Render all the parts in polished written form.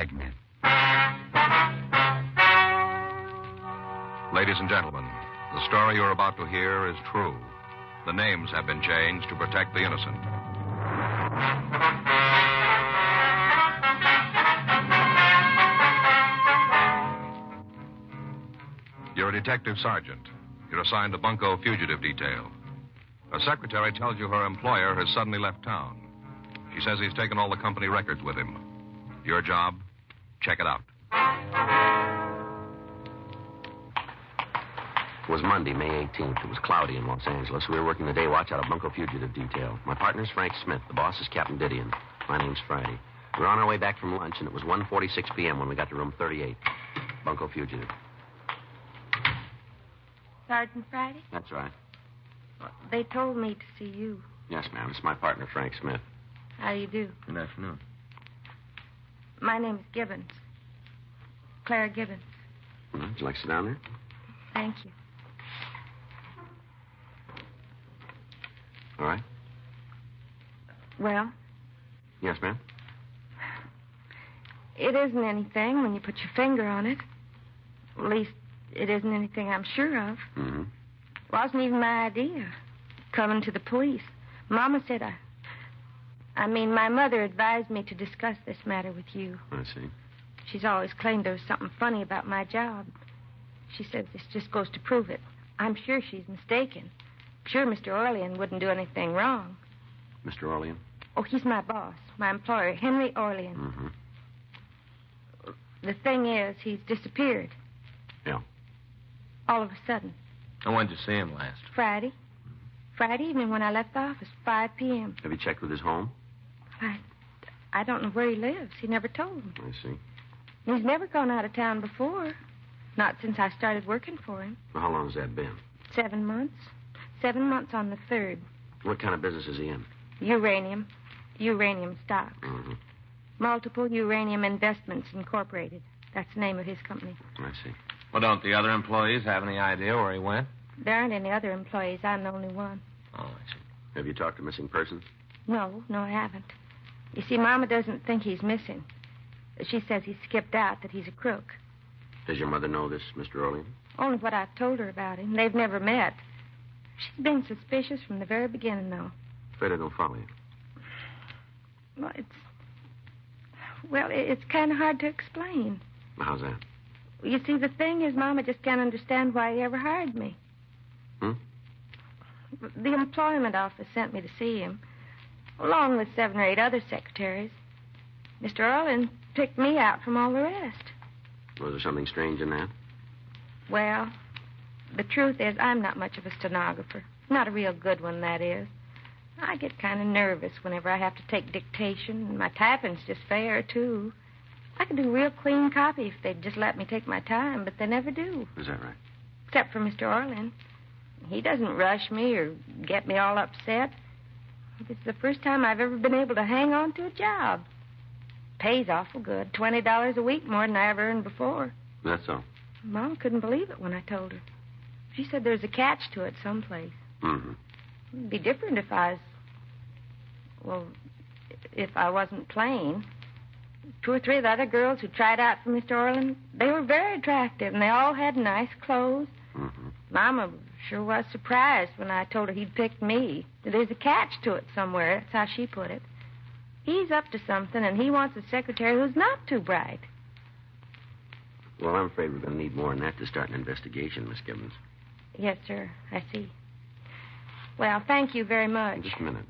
Dragnet. Ladies and gentlemen, the story you're about to hear is true. The names have been changed to protect the innocent. You're a detective sergeant. You're assigned to Bunko Fugitive Detail. A secretary tells you her employer has suddenly left town. She says he's taken all the company records with him. Your job? Check it out. It was Monday, May 18th. It was cloudy in Los Angeles. We were working the day watch out of Bunko Fugitive Detail. My partner's Frank Smith. The boss is Captain Didion. My name's Friday. We were on our way back from lunch, and it was 1:46 p.m. when we got to room 38. Bunko Fugitive. Sergeant Friday? That's right. They told me to see you. Yes, ma'am. It's my partner, Frank Smith. How do you do? Good afternoon. My name's Gibbons. Clara Gibbons. Would you like to sit down there? Thank you. All right. Well? Yes, ma'am. It isn't anything when you put your finger on it. At least, it isn't anything I'm sure of. Mm-hmm. Wasn't even my idea. Coming to the police. Mama said my mother advised me to discuss this matter with you. I see. She's always claimed there was something funny about my job. She says this just goes to prove it. I'm sure she's mistaken. Sure Mr. Orlean wouldn't do anything wrong. Mr. Orlean? Oh, he's my boss, my employer, Henry Orlean. Mm-hmm. The thing is, he's disappeared. Yeah. All of a sudden. And when did you see him last? Friday. Friday evening when I left the office, 5 p.m. Have you checked with his home? I don't know where he lives. He never told me. I see. He's never gone out of town before. Not since I started working for him. Well, how long has that been? 7 months. 7 months on the 3rd. What kind of business is he in? Uranium. Uranium stocks. Mm-hmm. Multiple Uranium Investments Incorporated. That's the name of his company. I see. Well, don't the other employees have any idea where he went? There aren't any other employees. I'm the only one. Oh, I see. Have you talked to missing persons? No, I haven't. You see, Mama doesn't think he's missing. She says he skipped out, that he's a crook. Does your mother know this, Mr. Orlean? Only what I've told her about him. They've never met. She's been suspicious from the very beginning, though. Afraid I don't follow you. Well, it's kind of hard to explain. How's that? You see, the thing is, Mama just can't understand why he ever hired me. The employment office sent me to see him, along with 7 or 8 other secretaries. Mr. Orlean picked me out from all the rest. Was there something strange in that? Well, the truth is, I'm not much of a stenographer. Not a real good one, that is. I get kind of nervous whenever I have to take dictation, and my typing's just fair, too. I could do real clean copy if they'd just let me take my time, but they never do. Is that right? Except for Mr. Orlean. He doesn't rush me or get me all upset. It's the first time I've ever been able to hang on to a job. Pays awful good. $20 a week more than I ever earned before. That's all. Mom couldn't believe it when I told her. She said there's a catch to it someplace. Mm-hmm. It'd be different if if I wasn't plain. 2 or 3 of the other girls who tried out for Mr. Orlean, they were very attractive, and they all had nice clothes. Mm-hmm. Mama sure was surprised when I told her he'd picked me. There's a catch to it somewhere. That's how she put it. He's up to something, and he wants a secretary who's not too bright. Well, I'm afraid we're going to need more than that to start an investigation, Miss Gibbons. Yes, sir. I see. Well, thank you very much. Just a minute.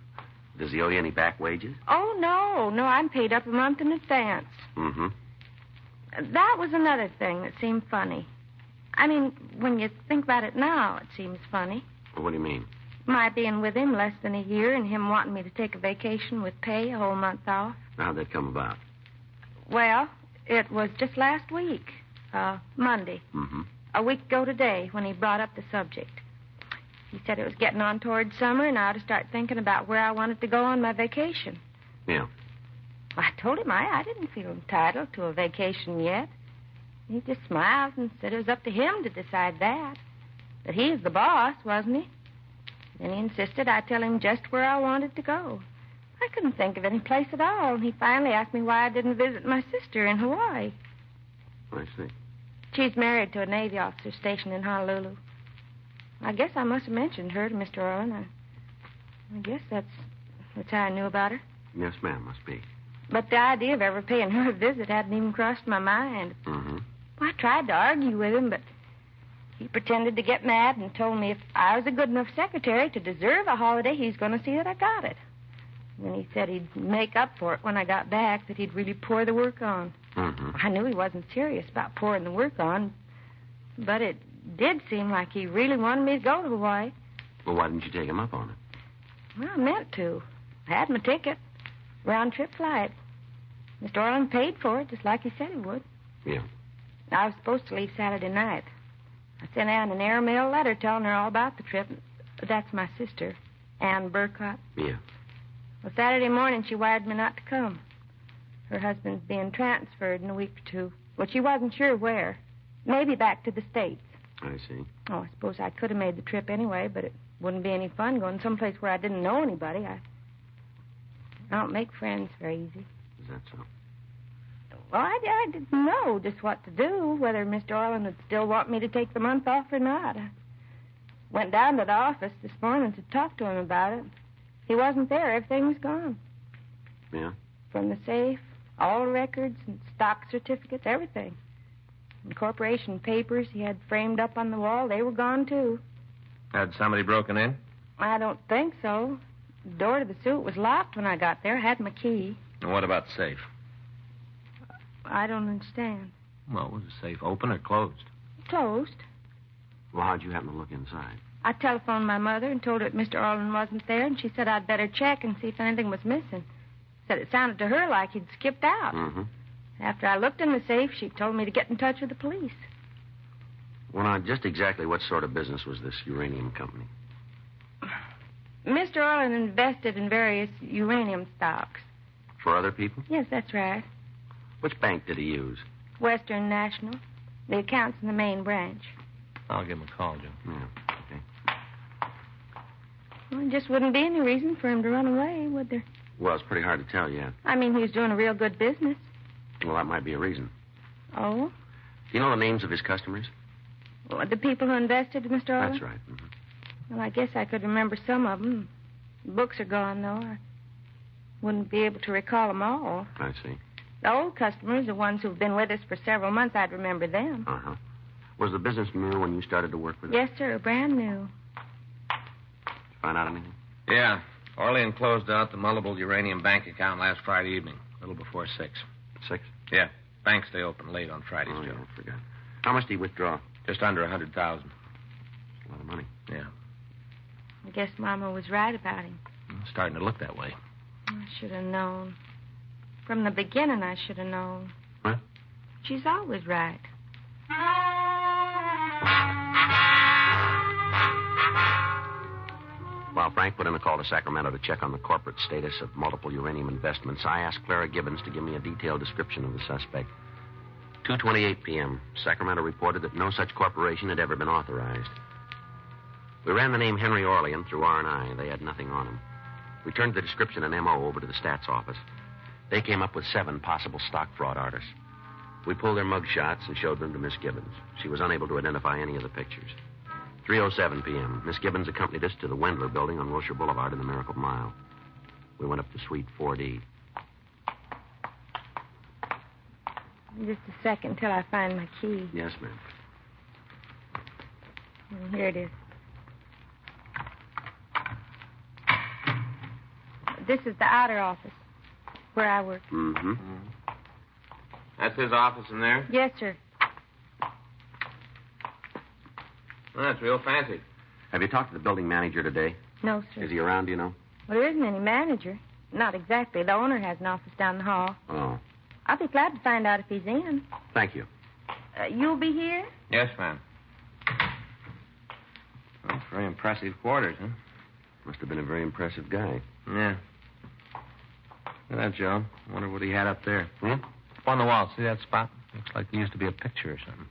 Does he owe you any back wages? Oh, no. No, I'm paid up a month in advance. Mm-hmm. That was another thing that seemed funny. I mean, when you think about it now, it seems funny. Well, what do you mean? My being with him less than a year and him wanting me to take a vacation with pay, a whole month off. How'd that come about? Well, it was just last week, Monday. Mm-hmm. A week ago today when he brought up the subject. He said it was getting on toward summer and I ought to start thinking about where I wanted to go on my vacation. Yeah. I told him I didn't feel entitled to a vacation yet. He just smiled and said it was up to him to decide that. That he's the boss, wasn't he? Then he insisted I tell him just where I wanted to go. I couldn't think of any place at all. He finally asked me why I didn't visit my sister in Hawaii. I see. She's married to a Navy officer stationed in Honolulu. I guess I must have mentioned her to Mr. Orland. I guess that's how I knew about her. Yes, ma'am, must be. But the idea of ever paying her a visit hadn't even crossed my mind. Mm-hmm. Well, I tried to argue with him, but he pretended to get mad and told me if I was a good enough secretary to deserve a holiday, he's going to see that I got it. And he said he'd make up for it when I got back, that he'd really pour the work on. Mm-hmm. I knew he wasn't serious about pouring the work on, but it did seem like he really wanted me to go to Hawaii. Well, why didn't you take him up on it? Well, I meant to. I had my ticket. Round-trip flight. Mr. Orland paid for it, just like he said he would. Yeah. I was supposed to leave Saturday night. I sent Ann an airmail letter telling her all about the trip. That's my sister, Ann Burcott. Yeah. Well, Saturday morning, she wired me not to come. Her husband's being transferred in a week or two. Well, she wasn't sure where. Maybe back to the States. I see. Oh, I suppose I could have made the trip anyway, but it wouldn't be any fun going someplace where I didn't know anybody. I don't make friends very easy. Is that so? Well, I didn't know just what to do, whether Mr. Orland would still want me to take the month off or not. I went down to the office this morning to talk to him about it. He wasn't there. Everything was gone. Yeah? From the safe, all the records and stock certificates, everything. And corporation papers he had framed up on the wall, they were gone, too. Had somebody broken in? I don't think so. The door to the suite was locked when I got there. I had my key. And what about the safe? I don't understand. Well, was the safe open or closed? Closed. Well, how'd you happen to look inside? I telephoned my mother and told her that Mr. Orland wasn't there, and she said I'd better check and see if anything was missing. Said it sounded to her like he'd skipped out. Mm-hmm. After I looked in the safe, she told me to get in touch with the police. Well, now, just exactly what sort of business was this uranium company? Mr. Orland invested in various uranium stocks. For other people? Yes, that's right. Which bank did he use? Western National. The account's in the main branch. I'll give him a call, Jim. Yeah, okay. Well, there just wouldn't be any reason for him to run away, would there? Well, it's pretty hard to tell yet. I mean, he was doing a real good business. Well, that might be a reason. Oh? Do you know the names of his customers? Well, the people who invested in Mr. Orland? That's right. Mm-hmm. Well, I guess I could remember some of them. The books are gone, though. I wouldn't be able to recall them all. I see. The old customers, the ones who've been with us for several months, I'd remember them. Uh-huh. Was the business new when you started to work with it? Yes, sir, brand new. Find out anything? Yeah. Orlean closed out the multiple uranium bank account last Friday evening, a little before 6. 6? Yeah. Banks stay open late on Fridays, Oh, Joe. yeah, I forgot. How much did he withdraw? Just under 100,000. A lot of money. Yeah. I guess Mama was right about him. It's starting to look that way. I should have known. From the beginning, I should have known. What? She's always right. While Frank put in a call to Sacramento to check on the corporate status of multiple uranium investments, I asked Clara Gibbons to give me a detailed description of the suspect. 2:28 p.m., Sacramento reported that no such corporation had ever been authorized. We ran the name Henry Orlean through R&I. They had nothing on him. We turned the description and MO over to the stats office. They came up with 7 possible stock fraud artists. We pulled their mug shots and showed them to Miss Gibbons. She was unable to identify any of the pictures. 3:07 p.m., Miss Gibbons accompanied us to the Wendler building on Wilshire Boulevard in the Miracle Mile. We went up to Suite 4D. Just a second till I find my key. Yes, ma'am. Here it is. This is the outer office where I work. Mm-hmm. That's his office in there? Yes, sir. Well, that's real fancy. Have you talked to the building manager today? No, sir. Is he around, do you know? Well, there isn't any manager. Not exactly. The owner has an office down the hall. Oh. I'll be glad to find out if he's in. Thank you. You'll be here? Yes, ma'am. Well, very impressive quarters, huh? Must have been a very impressive guy. Yeah. Look at that, Joe. Wonder what he had up there. Hmm? Up on the wall. See that spot? Looks like there used to be a picture or something.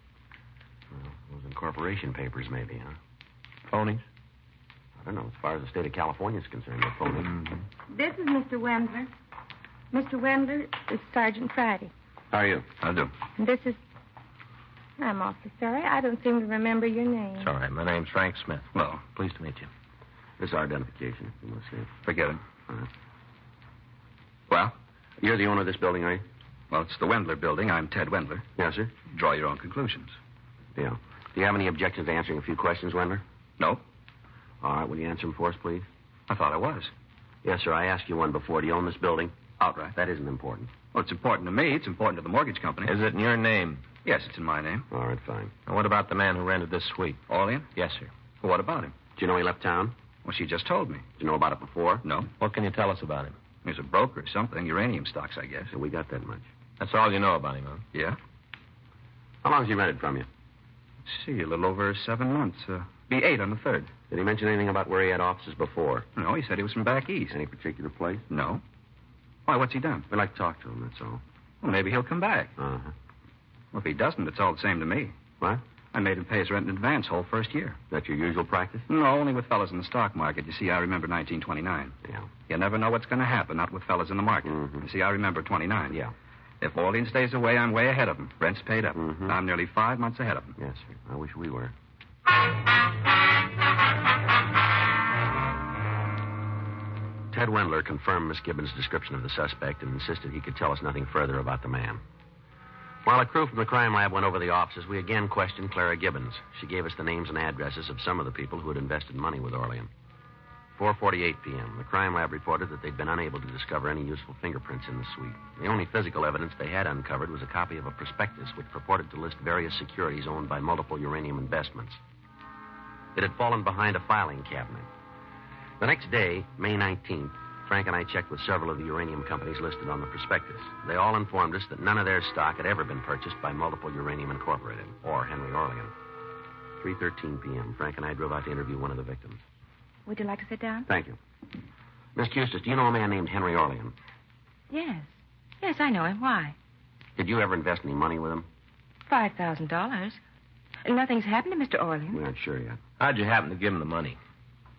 Well, those incorporation papers, maybe, huh? Phonies? I don't know. As far as the state of California is concerned, they're phony. Mm-hmm. This is Mr. Wendler. Mr. Wendler is Sergeant Friday. How are you? I do. And this is... I'm awfully sorry. I don't seem to remember your name. It's all right. My name's Frank Smith. Well, Pleased to meet you. This is our identification, if you want to see it. forget it. All right. Well, You're the owner of this building, are you? well, it's the Wendler building. I'm Ted Wendler. Yes, sir. Draw your own conclusions. Yeah. Do you have any objections to answering a few questions, Wendler? No, All right. Will you answer them for us, please? I thought I was. Yes, sir. I asked you one before. Do you own this building? Outright. That isn't important. Well, it's important to me. It's important to the mortgage company. Is it in your name? Yes, it's in my name. All right, fine. And what about the man who rented this suite? Orlean? Yes, sir. Well, what about him? Do you know he left town? Well, she just told me. Did you know about it before? No. What can you tell us about him? He's a broker or something. Uranium stocks, I guess. So we got that much. That's all you know about him, huh? Yeah? How long's he rented from you? Let's see, a little over 7 months. Be 8 on the 3rd. Did he mention anything about where he had offices before? No, he said he was from back east. Any particular place? No. Why, what's he done? We'd like to talk to him, that's all. Well, maybe he'll come back. Uh-huh. Well, if he doesn't, it's all the same to me. What? I made him pay his rent in advance whole first year. That your usual practice? No, only with fellas in the stock market. You see, I remember 1929. Yeah. You never know what's going to happen, not with fellas in the market. Mhm. You see, I remember 29. Yeah. If Orlean stays away, I'm way ahead of him. Rent's paid up. Mhm. I'm nearly 5 months ahead of him. Yes, sir. I wish we were. Ted Wendler confirmed Miss Gibbons' description of the suspect and insisted he could tell us nothing further about the man. While a crew from the crime lab went over the offices, we again questioned Clara Gibbons. She gave us the names and addresses of some of the people who had invested money with Orlean. 4:48 p.m., the crime lab reported that they'd been unable to discover any useful fingerprints in the suite. The only physical evidence they had uncovered was a copy of a prospectus which purported to list various securities owned by multiple uranium investments. It had fallen behind a filing cabinet. The next day, May 19th, Frank and I checked with several of the uranium companies listed on the prospectus. They all informed us that none of their stock had ever been purchased by Multiple Uranium Incorporated or Henry Orlean. 3:13 p.m., Frank and I drove out to interview one of the victims. Would you like to sit down? Thank you. Miss Custis, do you know a man named Henry Orlean? Yes. Yes, I know him. Why? Did you ever invest any money with him? $5,000. Nothing's happened to Mr. Orlean. We aren't sure yet. How'd you happen to give him the money?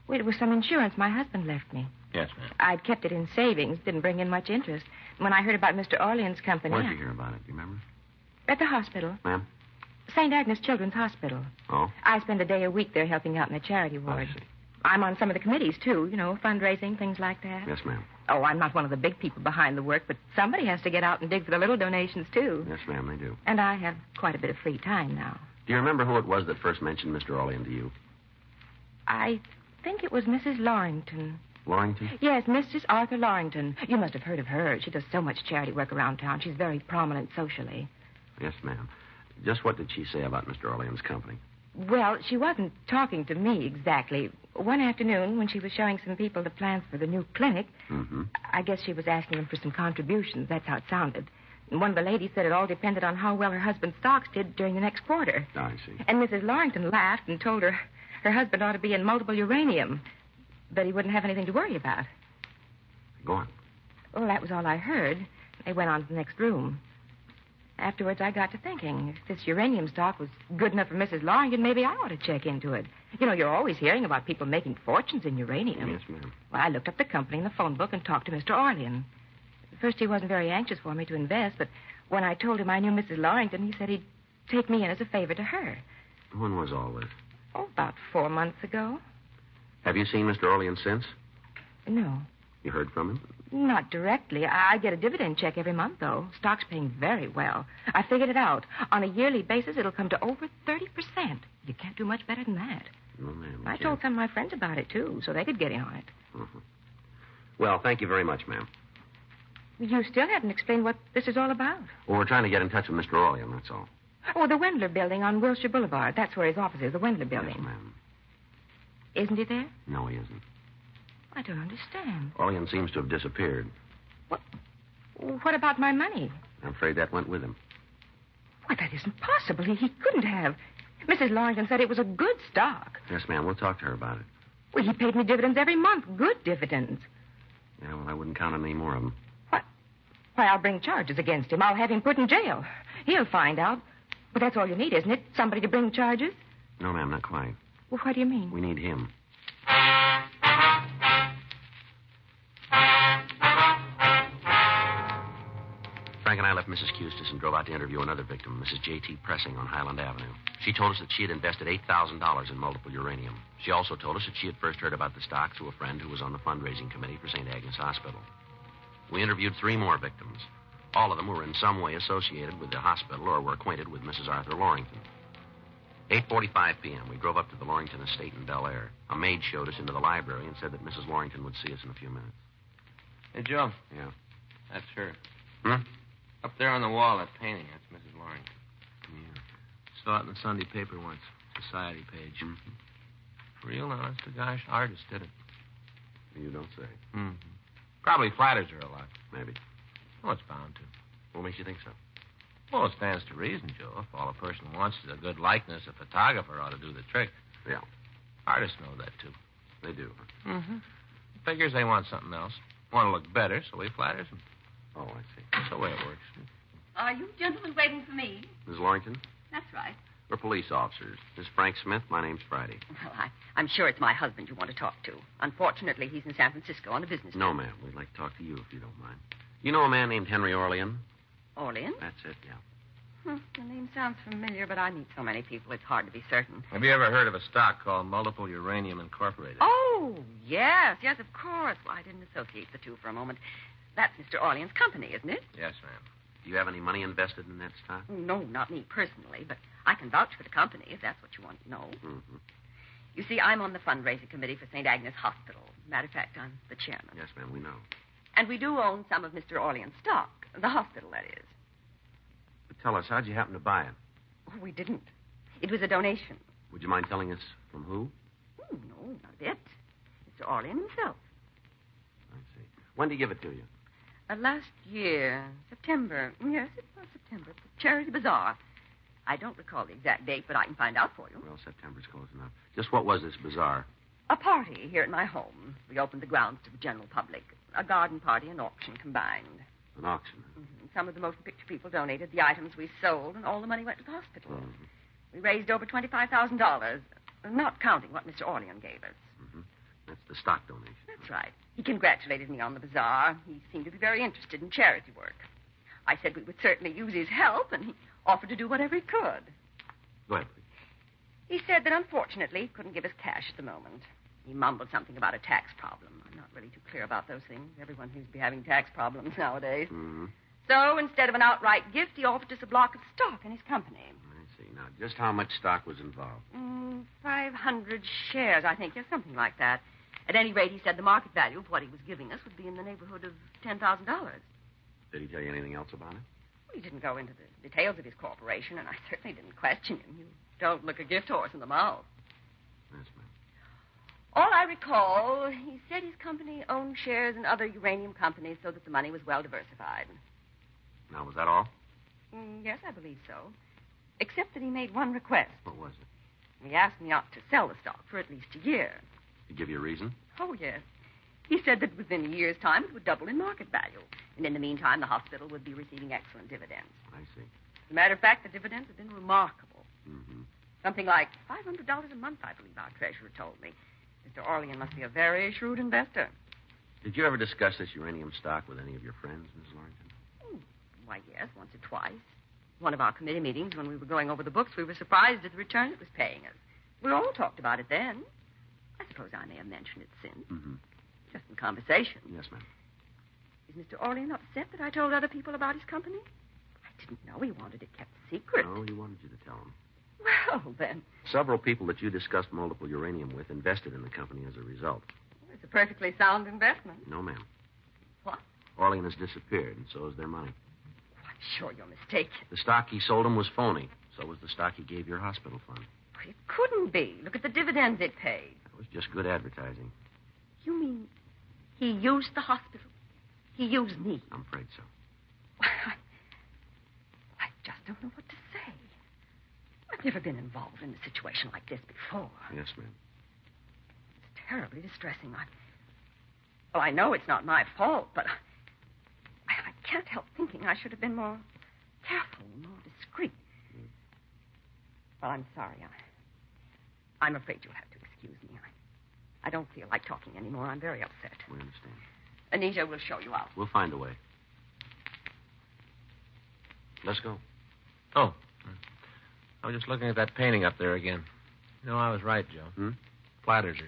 Well, it was some insurance my husband left me. Yes, ma'am. I'd kept it in savings. Didn't bring in much interest. When I heard about Mr. Orlean's company... Where'd you hear about it? Do you remember? At the hospital. Ma'am? St. Agnes Children's Hospital. Oh? I spend a day a week there helping out in the charity ward. I see. I'm on some of the committees, too. You know, fundraising, things like that. Yes, ma'am. Oh, I'm not one of the big people behind the work, but somebody has to get out and dig for the little donations, too. Yes, ma'am, they do. And I have quite a bit of free time now. Do you remember who it was that first mentioned Mr. Orlean to you? I think it was Mrs. Lorrington. Lorrington? Yes, Mrs. Arthur Lorrington. You must have heard of her. She does so much charity work around town. She's very prominent socially. Yes, ma'am. Just what did she say about Mr. Orlean's company? Well, she wasn't talking to me exactly. One afternoon, when she was showing some people the plans for the new clinic, Mm-hmm. I guess she was asking them for some contributions. That's how it sounded. And one of the ladies said it all depended on how well her husband's stocks did during the next quarter. I see. And Mrs. Lorrington laughed and told her her husband ought to be in multiple uranium, but he wouldn't have anything to worry about. Go on. Well, that was all I heard. They went on to the next room. Afterwards, I got to thinking, if this uranium stock was good enough for Mrs. Lorrington, maybe I ought to check into it. You know, you're always hearing about people making fortunes in uranium. Yes, ma'am. Well, I looked up the company in the phone book and talked to Mr. Orlean. At first, he wasn't very anxious for me to invest, but when I told him I knew Mrs. Lorrington, he said he'd take me in as a favor to her. When was all this? Oh, about 4 months ago. Have you seen Mr. Orlean since? No, You heard from him? not directly. I get a dividend check every month, though. Stock's paying very well. I figured it out. On a yearly basis, it'll come to over 30%. You can't do much better than that. No, ma'am. I told some of my friends about it, too, so they could get in on it. Mm-hmm. Well, thank you very much, ma'am. You still haven't explained what this is all about. Well, we're trying to get in touch with Mr. Orlean, that's all. Oh, the Wendler building on Wilshire Boulevard. That's where his office is, the Wendler building. Yes, ma'am. Isn't he there? No, he isn't. I don't understand. Orlean seems to have disappeared. What about my money? I'm afraid that went with him. Why, that isn't possible. He couldn't have. Mrs. Lorrington said it was a good stock. Yes, ma'am. We'll talk to her about it. Well, he paid me dividends every month. Good dividends. Yeah, well, I wouldn't count on any more of them. What? Why, I'll bring charges against him. I'll have him put in jail. He'll find out. But that's all you need, isn't it? Somebody to bring charges? No, ma'am, not quite. Well, what do you mean? We need him. Frank and I left Mrs. Custis and drove out to interview another victim, Mrs. J.T. Pressing on Highland Avenue. She told us that she had invested $8,000 in multiple uranium. She also told us that she had first heard about the stock through a friend who was on the fundraising committee for St. Agnes Hospital. We interviewed 3 more victims. All of them were in some way associated with the hospital or were acquainted with Mrs. Arthur Lorington. 8:45 p.m., we drove up to the Lorington estate in Bel Air. A maid showed us into the library and said that Mrs. Lorington would see us in a few minutes. Hey, Joe. Yeah. That's her. Hmm? Up there on the wall, that painting, that's Mrs. Lorington. Yeah. Saw it in the Sunday paper once. Society page. Mm-hmm. Real honest to gosh artist did it. You don't say. Mm-hmm. Probably flatters her a lot. Maybe. Oh, it's bound to. What makes you think so? Well, it stands to reason, Joe. If all a person wants is a good likeness, a photographer ought to do the trick. Yeah. Artists know that, too. They do. Mm-hmm. Figures they want something else. Want to look better, so he flatters them. Oh, I see. That's the way it works. Are you gentlemen waiting for me? Ms. Lorington? That's right. We're police officers. This is Frank Smith. My name's Friday. Well, I'm sure it's my husband you want to talk to. Unfortunately, he's in San Francisco on a business No, trip. ma'am. We'd like to talk to you if you don't mind. You know a man named Henry Orlean? Orlean? That's it, yeah. The name sounds familiar, but I meet so many people, it's hard to be certain. Have you ever heard of a stock called Multiple Uranium Incorporated? Oh, yes, of course. Well, I didn't associate the two for a moment. That's Mr. Orlean's company, isn't it? Yes, ma'am. Do you have any money invested in that stock? No, not me personally, but I can vouch for the company if that's what you want to know. Mm-hmm. You see, I'm on the fundraising committee for St. Agnes Hospital. Matter of fact, I'm the chairman. Yes, ma'am, we know. And we do own some of Mr. Orlean's stock. The hospital, that is. But tell us, how'd you happen to buy it? Oh, we didn't. It was a donation. Would you mind telling us from who? Oh, no, not a bit. Mr. Orlean himself. I see. When did he give it to you? Last year, September. Yes, it was September. The Charity Bazaar. I don't recall the exact date, but I can find out for you. Well, September's close enough. Just what was this bazaar? A party here at my home. We opened the grounds to the general public. A garden party and auction combined. An auction. Some of the motion picture people donated the items we sold, and all the money went to the hospital. Mm-hmm. We raised over $25,000, not counting what Mr. Orlean gave us. Mm-hmm. That's the stock donation. That's right. He congratulated me on the bazaar. He seemed to be very interested in charity work. I said we would certainly use his help, and he offered to do whatever he could. Go ahead, please. He said that unfortunately he couldn't give us cash at the moment. He mumbled something about a tax problem. I'm not really too clear about those things. Everyone seems to be having tax problems nowadays. Mm-hmm. So instead of an outright gift, he offered us a block of stock in his company. I see. Now, just how much stock was involved? 500 shares, I think. Yes, something like that. At any rate, he said the market value of what he was giving us would be in the neighborhood of $10,000. Did he tell you anything else about it? He didn't go into the details of his corporation, and I certainly didn't question him. You don't look a gift horse in the mouth. Yes, ma'am. All I recall, he said his company owned shares in other uranium companies so that the money was well diversified. Now, was that all? Yes, I believe so. Except that he made one request. What was it? He asked me not to sell the stock for at least a year. Did he give you a reason? Oh, yes. He said that within a year's time it would double in market value. And in the meantime, the hospital would be receiving excellent dividends. I see. As a matter of fact, the dividends have been remarkable. Mm-hmm. Something like $500 a month, I believe our treasurer told me. Mr. Orlean must be a very shrewd investor. Did you ever discuss this uranium stock with any of your friends, Miss Lorington? Why, yes, once or twice. One of our committee meetings, when we were going over the books, we were surprised at the return it was paying us. We all talked about it then. I suppose I may have mentioned it since. Mm-hmm. Just in conversation. Yes, ma'am. Is Mr. Orlean upset that I told other people about his company? I didn't know he wanted it kept secret. No, he wanted you to tell him. Well, then. Several people that you discussed multiple uranium with invested in the company as a result. It's a perfectly sound investment. No, ma'am. What? Orlean has disappeared, and so has their money. I'm sure you're mistaken. The stock he sold him was phony. So was the stock he gave your hospital fund. But it couldn't be. Look at the dividends it paid. It was just good advertising. You mean he used the hospital? He used me? I'm afraid so. I just don't know what to say. I've never been involved in a situation like this before. Yes, ma'am. It's terribly distressing. Well, I know it's not my fault, but I can't help thinking I should have been more careful, more discreet. Well, I'm sorry. I'm afraid you'll have to excuse me. I don't feel like talking anymore. I'm very upset. We understand. Anita will show you out. We'll find a way. Let's go. Oh. I was just looking at that painting up there again. You know, I was right, Joe. Hmm? Flatters her.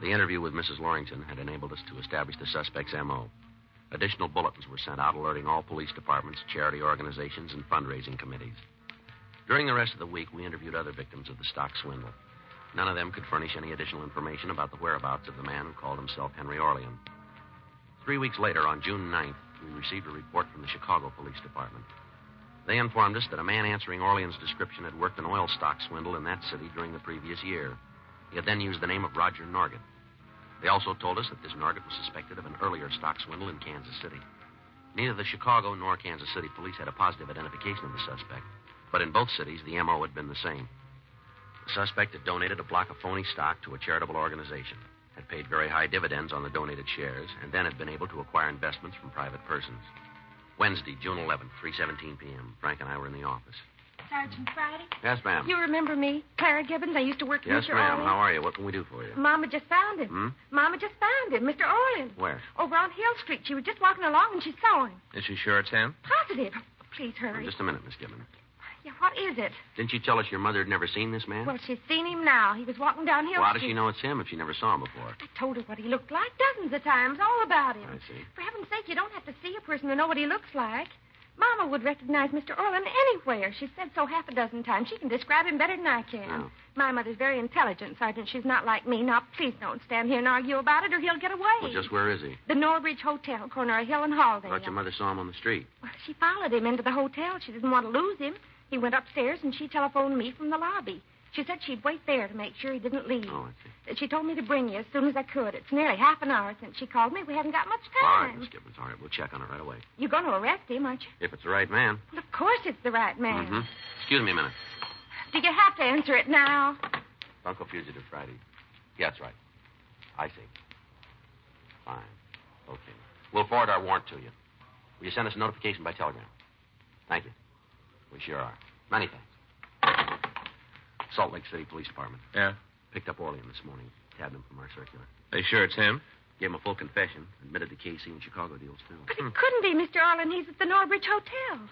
The interview with Mrs. Lorington had enabled us to establish the suspect's M.O. Additional bulletins were sent out alerting all police departments, charity organizations, and fundraising committees. During the rest of the week, we interviewed other victims of the stock swindle. None of them could furnish any additional information about the whereabouts of the man who called himself Henry Orlean. 3 weeks later, on June 9th, we received a report from the Chicago Police Department. They informed us that a man answering Orlean's description had worked an oil stock swindle in that city during the previous year. He had then used the name of Roger Norgett. They also told us that this Norgett was suspected of an earlier stock swindle in Kansas City. Neither the Chicago nor Kansas City police had a positive identification of the suspect, but in both cities, the M.O. had been the same. The suspect had donated a block of phony stock to a charitable organization, had paid very high dividends on the donated shares, and then had been able to acquire investments from private persons. Wednesday, June 11th, 3:17 p.m. Frank and I were in the office. Sergeant Friday? Yes, ma'am. You remember me? Clara Gibbons. I used to work for Yes, Mr. ma'am. Orlean. How are you? What can we do for you? Mama just found him. Hmm? Mama just found him, Mr. Orlean. Where? Over on Hill Street. She was just walking along and she saw him. Is she sure it's him? Positive. Please hurry. Just a minute, Miss Gibbons. Yeah, what is it? Didn't you tell us your mother had never seen this man? Well, she's seen him now. He was walking down Hill Well, how Street. does she know it's him if she never saw him before? I told her what he looked like dozens of times, all about him. I see. For heaven's sake, you don't have to see a person to know what he looks like. Mama would recognize Mr. Orlean anywhere. She said so half a dozen times. She can describe him better than I can. Oh. My mother's very intelligent, Sergeant. She's not like me. Now, please don't stand here and argue about it, or he'll get away. Well, just where is he? The Norridge Hotel, corner of Hill and Halldale. I thought your mother saw him on the street. Well, she followed him into the hotel. She didn't want to lose him. He went upstairs, and she telephoned me from the lobby. She said she'd wait there to make sure he didn't leave. Oh, I see. She told me to bring you as soon as I could. It's nearly half an hour since she called me. We haven't got much All right, time. Miss Gibbons. All right, we'll check on it right away. You're going to arrest him, aren't you? If it's the right man. Well, of course it's the right man. Mm-hmm. Excuse me a minute. Do you have to answer it now? Bunko Fugitive Friday. Yeah, that's right. I see. Fine. Okay. We'll forward our warrant to you. Will you send us a notification by telegram? Thank you. We sure are. Many thanks. Salt Lake City Police Department. Yeah? Picked up Orlean this morning. Tabbed him from our circular. They sure it's him? Gave him a full confession. Admitted to KC and Chicago deals, too. But it couldn't be Mr. Orlean. He's at the Norridge Hotel.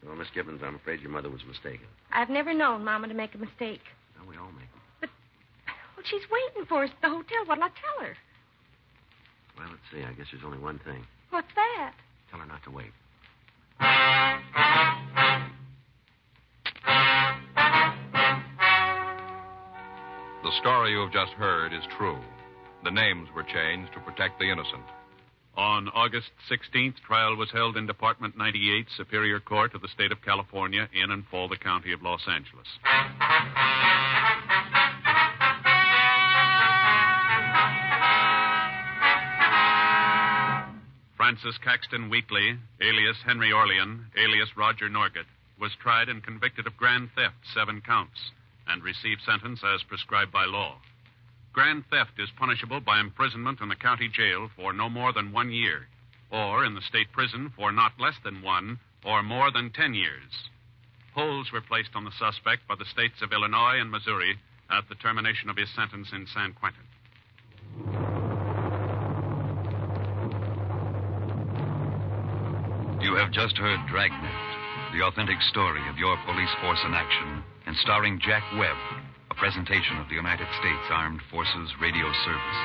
Well, Miss Gibbons, I'm afraid your mother was mistaken. I've never known Mama to make a mistake. Well, we all make them. Well, she's waiting for us at the hotel. What'll I tell her? Well, let's see. I guess there's only one thing. What's that? Tell her not to wait. The story you have just heard is true. The names were changed to protect the innocent. On August 16th, trial was held in Department 98, Superior Court of the State of California, in and for the County of Los Angeles. Francis Caxton Wheatley, alias Henry Orlean, alias Roger Norgett, was tried and convicted of grand theft, 7 counts, and received sentence as prescribed by law. Grand theft is punishable by imprisonment in the county jail for no more than 1 year, or in the state prison for not less than 1 or more than 10 years. Holds were placed on the suspect by the states of Illinois and Missouri at the termination of his sentence in San Quentin. You have just heard Dragnet, the authentic story of your police force in action, and starring Jack Webb, a presentation of the United States Armed Forces Radio Service.